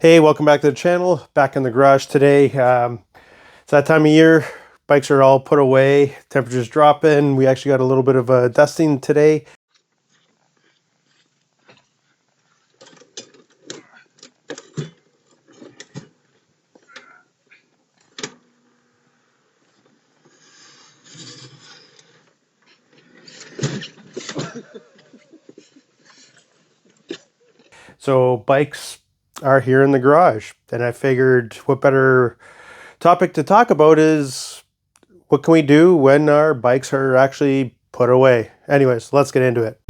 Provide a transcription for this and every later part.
Hey, welcome back to the channel. Back in the garage today. It's that time of year. Bikes are all put away. Temperatures dropping. We actually got a little bit of a dusting today. So bikes are here in the garage. And I figured what better topic to talk about is what can we do when our bikes are actually put away? Anyways, let's get into it.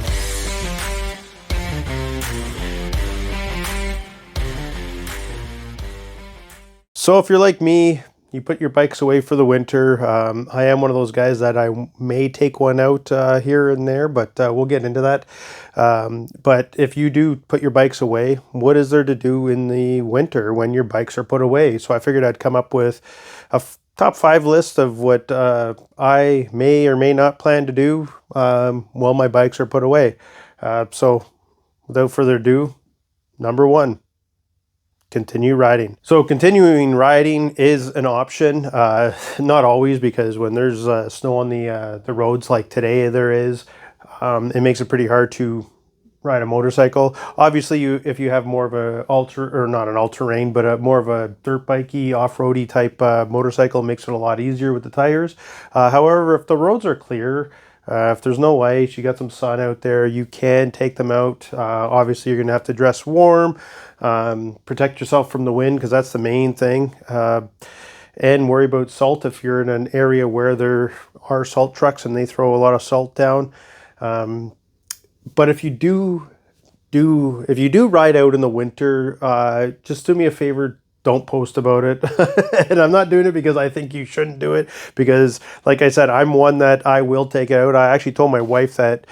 So if you're like me, you put your bikes away for the winter. I am one of those guys that I may take one out here and there, but we'll get into that. But if you do put your bikes away, what is there to do in the winter when your bikes are put away? So I figured I'd come up with a top 5 list of what I may or may not plan to do while my bikes are put away. So without further ado, number 1. Continue riding. So continuing riding is an option, not always, because when there's snow on the roads like today there is, it makes it pretty hard to ride a motorcycle. Obviously, if you have more of a not an all-terrain, but more of a dirt bikey, off-roady type motorcycle, makes it a lot easier with the tires. However, if the roads are clear, if there's no ice, you got some sun out there, you can take them out. Obviously, you're going to have to dress warm, protect yourself from the wind, because that's the main thing. And worry about salt if you're in an area where there are salt trucks and they throw a lot of salt down. But if you do ride out in the winter, just do me a favor. Don't post about it. And I'm not doing it because I think you shouldn't do it, because like I said, I'm one that I will take it out. I actually told my wife that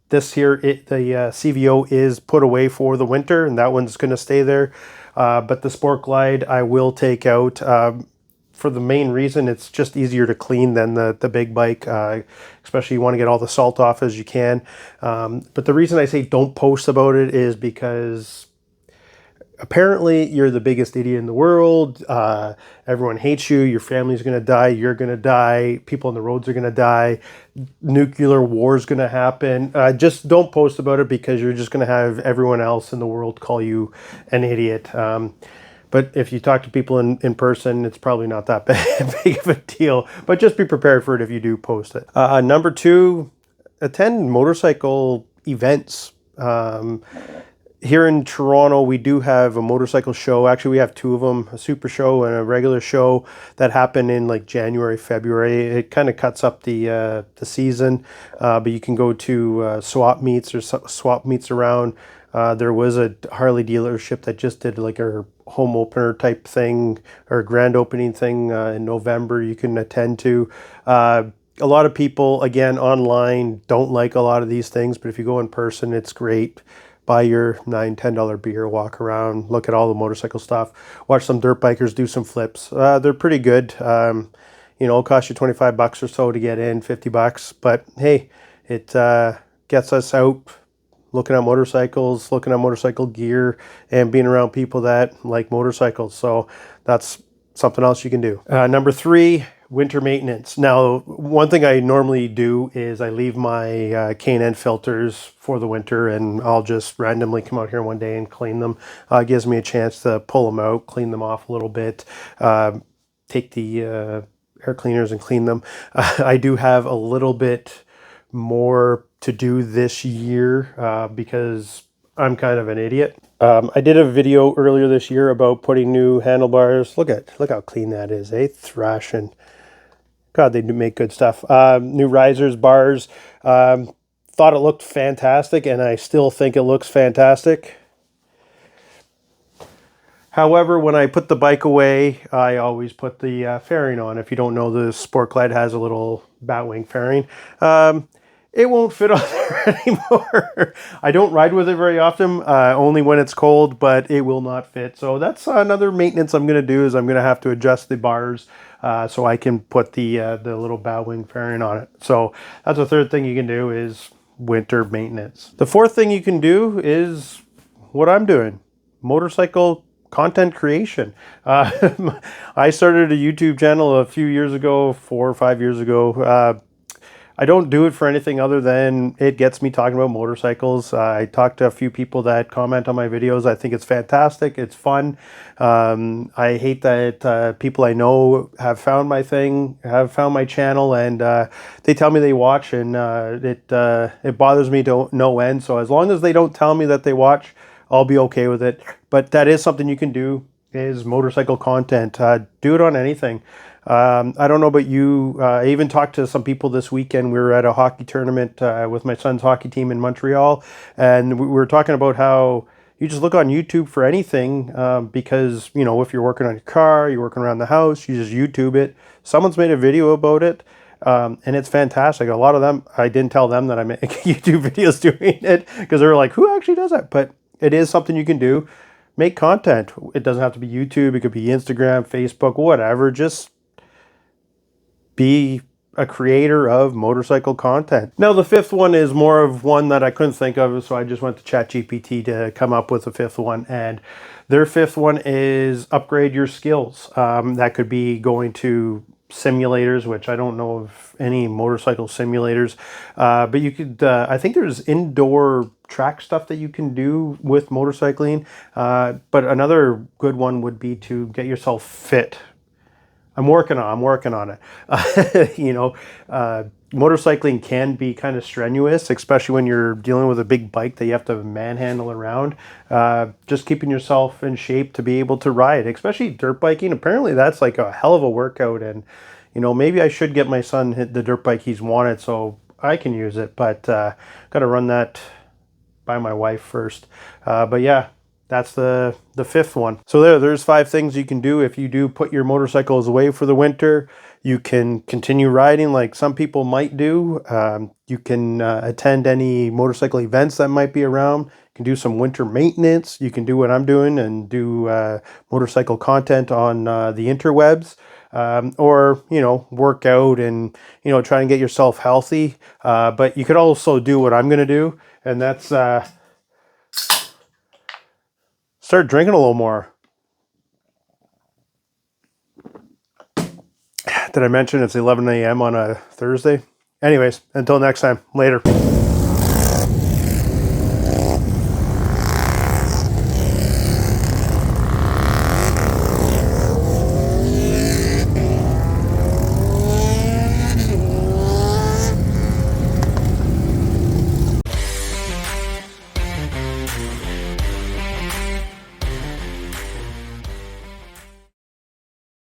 this here, the CVO is put away for the winter, and that one's going to stay there. But the Sport Glide I will take out. For the main reason, it's just easier to clean than the big bike, especially you want to get all the salt off as you can. But the reason I say don't post about it is because apparently you're the biggest idiot in the world. Everyone hates you. Your family's going to die. You're going to die. People on the roads are going to die. Nuclear war is going to happen. Just don't post about it, because you're just going to have everyone else in the world call you an idiot. But if you talk to people in person, it's probably not that big of a deal. But just be prepared for it if you do post it. Number 2, attend motorcycle events. Here in Toronto, we do have a motorcycle show. Actually, we have 2 of them, a super show and a regular show, that happen in like January, February. It kind of cuts up the season, but you can go to swap meets around. There was a Harley dealership that just did like a home opener type thing, or grand opening thing in November you can attend to. A lot of people, again, online don't like a lot of these things, but if you go in person, it's great. Buy your $9-10 beer, walk around, look at all the motorcycle stuff, watch some dirt bikers do some flips. They're pretty good. It'll cost you $25 or so to get in, $50, but hey, it gets us out looking at motorcycles, looking at motorcycle gear, and being around people that like motorcycles. So that's something else you can do. Number 3, winter maintenance. Now, one thing I normally do is I leave my K&N filters for the winter, and I'll just randomly come out here one day and clean them. It gives me a chance to pull them out, clean them off a little bit, take the air cleaners and clean them. I do have a little bit more to do this year because I'm kind of an idiot. I did a video earlier this year about putting new handlebars. Look how clean that is, eh? Thrashing. God, they do make good stuff. New risers, bars. Thought it looked fantastic, and I still think it looks fantastic. However, when I put the bike away, I always put the fairing on. If you don't know, the Sport Glide has a little batwing fairing. It won't fit on there anymore. I don't ride with it very often, only when it's cold, but it will not fit. So that's another maintenance I'm going to do, is I'm going to have to adjust the bars so I can put the little batwing fairing on it. So that's the third thing you can do, is winter maintenance. The fourth thing you can do is what I'm doing. Motorcycle content creation. I started a YouTube channel a few years ago, 4 or 5 years ago. I don't do it for anything other than it gets me talking about motorcycles. I talk to a few people that comment on my videos. I think it's fantastic. It's fun. I hate that people I know have found my thing, have found my channel, and they tell me they watch, and it bothers me to no end. So as long as they don't tell me that they watch, I'll be okay with it. But that is something you can do, is motorcycle content. Do it on anything. I don't know about you. I even talked to some people this weekend. We were at a hockey tournament with my son's hockey team in Montreal, and we were talking about how you just look on YouTube for anything, because, you know, if you're working on your car, you're working around the house, you just YouTube it. Someone's made a video about it, and it's fantastic. A lot of them, I didn't tell them that I make YouTube videos doing it, because they were like, who actually does that? But it is something you can do. Make content. It doesn't have to be YouTube. It could be Instagram, Facebook, whatever. Just be a creator of motorcycle content. Now, the fifth one is more of one that I couldn't think of, so I just went to ChatGPT to come up with a fifth one. And their fifth one is upgrade your skills. That could be going to simulators, which I don't know of any motorcycle simulators, but you could, I think there's indoor track stuff that you can do with motorcycling. But another good one would be to get yourself fit. I'm working on it. Motorcycling can be kind of strenuous, especially when you're dealing with a big bike that you have to manhandle around. Just keeping yourself in shape to be able to ride, especially dirt biking. Apparently that's like a hell of a workout, and maybe I should get my son the dirt bike he's wanted so I can use it, but got to run that by my wife first. But yeah, that's the fifth one. So there's 5 things you can do if you do put your motorcycles away for the winter. You can continue riding like some people might do. You can attend any motorcycle events that might be around. You can do some winter maintenance. You can do what I'm doing and do motorcycle content on the interwebs. Or work out and try and get yourself healthy. But you could also do what I'm going to do, and that's start drinking a little more. Did I mention it's 11 a.m. on a Thursday? Anyways, until next time, later.